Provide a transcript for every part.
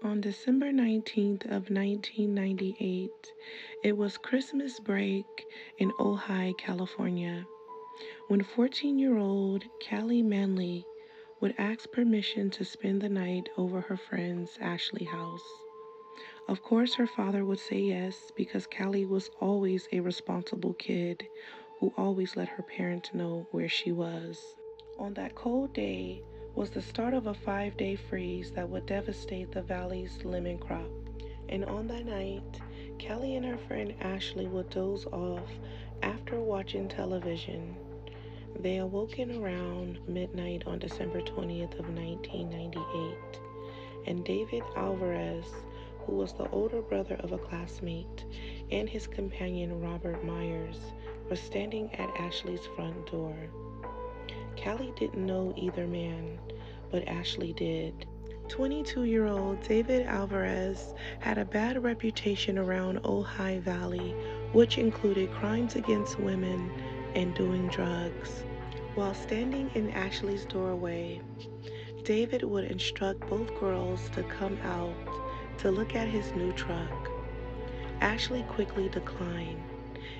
On December 19th of 1998, it was Christmas break in Ojai, California, when 14-year-old Callie Manley would ask permission to spend the night over her friend's Ashley house. Of course, her father would say yes because Callie was always a responsible kid who always let her parents know where she was. On that cold day was the start of a 5-day freeze that would devastate the valley's lemon crop. And on that night, Callie and her friend Ashley would doze off after watching television. They awoken around midnight on December 20th of 1998, and David Alvarez, who was the older brother of a classmate, and his companion Robert Myers were standing at Ashley's front door. Callie didn't know either man, but Ashley did. 22-year-old David Alvarez had a bad reputation around Ojai Valley, which included crimes against women and doing drugs. While standing in Ashley's doorway, David would instruct both girls to come out to look at his new truck. Ashley quickly declined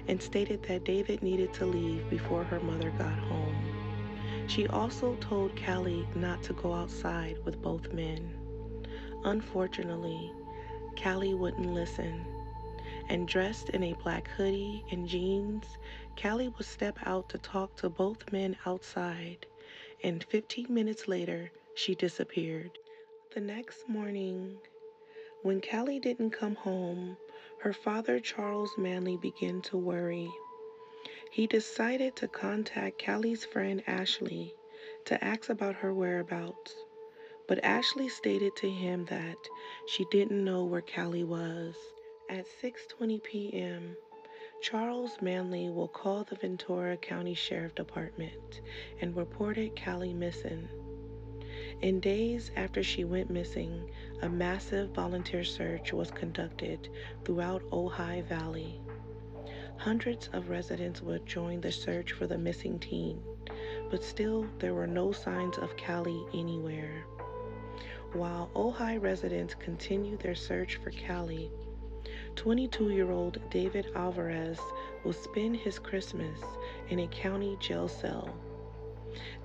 and stated that David needed to leave before her mother got home. She also told Callie not to go outside with both men. Unfortunately, Callie wouldn't listen, and dressed in a black hoodie and jeans, Callie would step out to talk to both men outside, and 15 minutes later, she disappeared. The next morning, when Callie didn't come home, her father, Charles Manley, began to worry. He decided to contact Callie's friend Ashley to ask about her whereabouts, but Ashley stated to him that she didn't know where Callie was. At 6:20 p.m., Charles Manley will call the Ventura County Sheriff Department and reported Callie missing. In days after she went missing, a massive volunteer search was conducted throughout Ojai Valley. Hundreds of residents would join the search for the missing teen, but still there were no signs of Callie anywhere. While Ojai residents continued their search for Callie, 22-year-old David Alvarez will spend his Christmas in a county jail cell.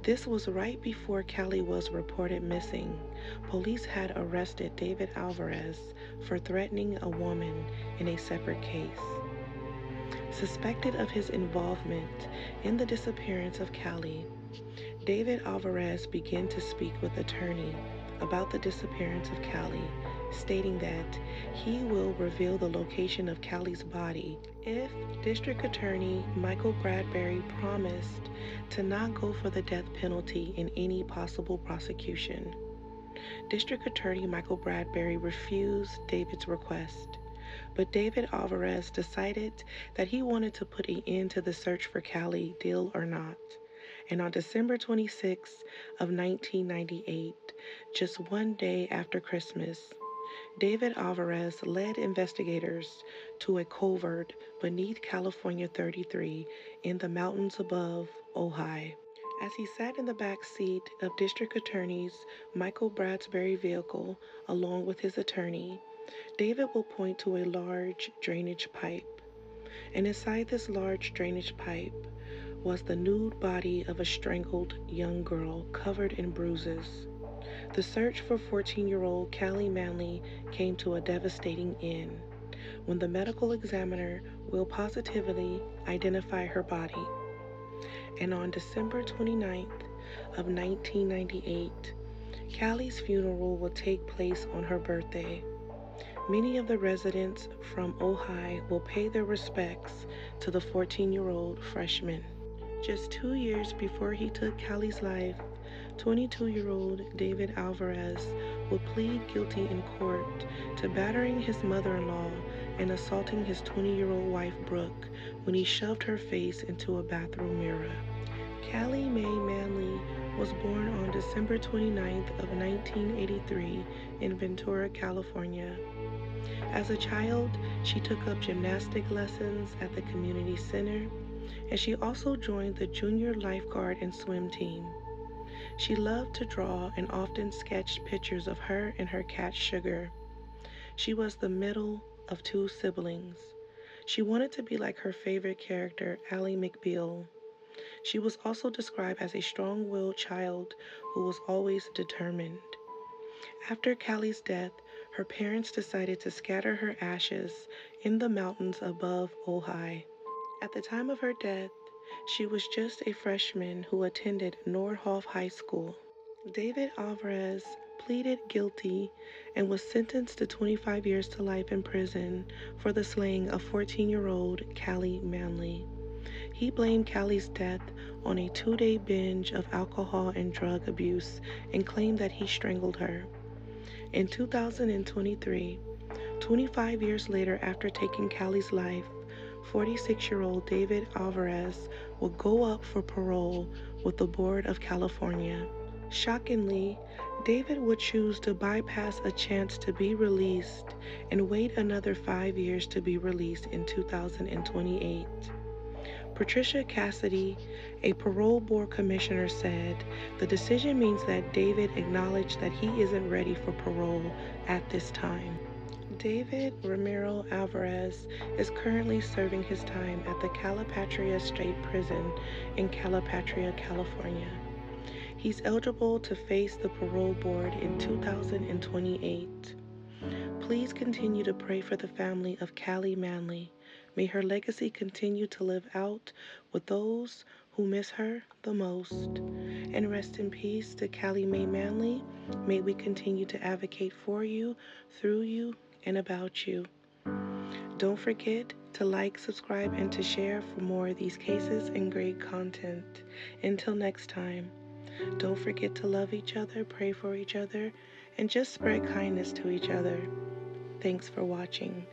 This was right before Callie was reported missing. Police had arrested David Alvarez for threatening a woman in a separate case. Suspected of his involvement in the disappearance of Callie, David Alvarez began to speak with attorney about the disappearance of Callie, stating that he will reveal the location of Callie's body if District Attorney Michael Bradbury promised to not go for the death penalty in any possible prosecution. District Attorney Michael Bradbury refused David's request, but David Alvarez decided that he wanted to put an end to the search for Callie, deal or not. And on December 26th of 1998, just one day after Christmas, David Alvarez led investigators to a covert beneath California 33 in the mountains above Ojai. As he sat in the back seat of District Attorney's Michael Bradbury vehicle along with his attorney, David will point to a large drainage pipe. And inside this large drainage pipe was the nude body of a strangled young girl covered in bruises. The search for 14-year-old Callie Manley came to a devastating end when the medical examiner will positively identify her body. And on December 29th of 1998, Callie's funeral will take place on her birthday. Many of the residents from Ojai will pay their respects to the 14-year-old freshman. Just 2 years before he took Callie's life, 22-year-old David Alvarez will plead guilty in court to battering his mother-in-law and assaulting his 20-year-old wife Brooke when he shoved her face into a bathroom mirror. Callie Mae Manley was born on December 29th of 1983 in Ventura, California. As a child, she took up gymnastic lessons at the community center, and she also joined the junior lifeguard and swim team. She loved to draw and often sketched pictures of her and her cat Sugar. She was the middle of two siblings. She wanted to be like her favorite character, Ally McBeal. She was also described as a strong-willed child who was always determined. After Callie's death, her parents decided to scatter her ashes in the mountains above Ojai. At the time of her death, she was just a freshman who attended Nordhoff High School. David Alvarez pleaded guilty and was sentenced to 25 years to life in prison for the slaying of 14-year-old Callie Manley. He blamed Callie's death on a 2-day binge of alcohol and drug abuse and claimed that he strangled her. In 2023, 25 years later after taking Callie's life, 46-year-old David Alvarez will go up for parole with the Board of California. Shockingly, David would choose to bypass a chance to be released and wait another 5 years to be released in 2028. Patricia Cassidy, a parole board commissioner, said, "The decision means that David acknowledged that he isn't ready for parole at this time." David Ramiro Alvarez is currently serving his time at the Calipatria State Prison in Calipatria, California. He's eligible to face the parole board in 2028. Please continue to pray for the family of Callie Manley. May her legacy continue to live out with those who miss her the most. And rest in peace to Callie Mae Manley. May we continue to advocate for you, through you, and about you. Don't forget to like, subscribe, and to share for more of these cases and great content. Until next time, don't forget to love each other, pray for each other, and just spread kindness to each other. Thanks for watching.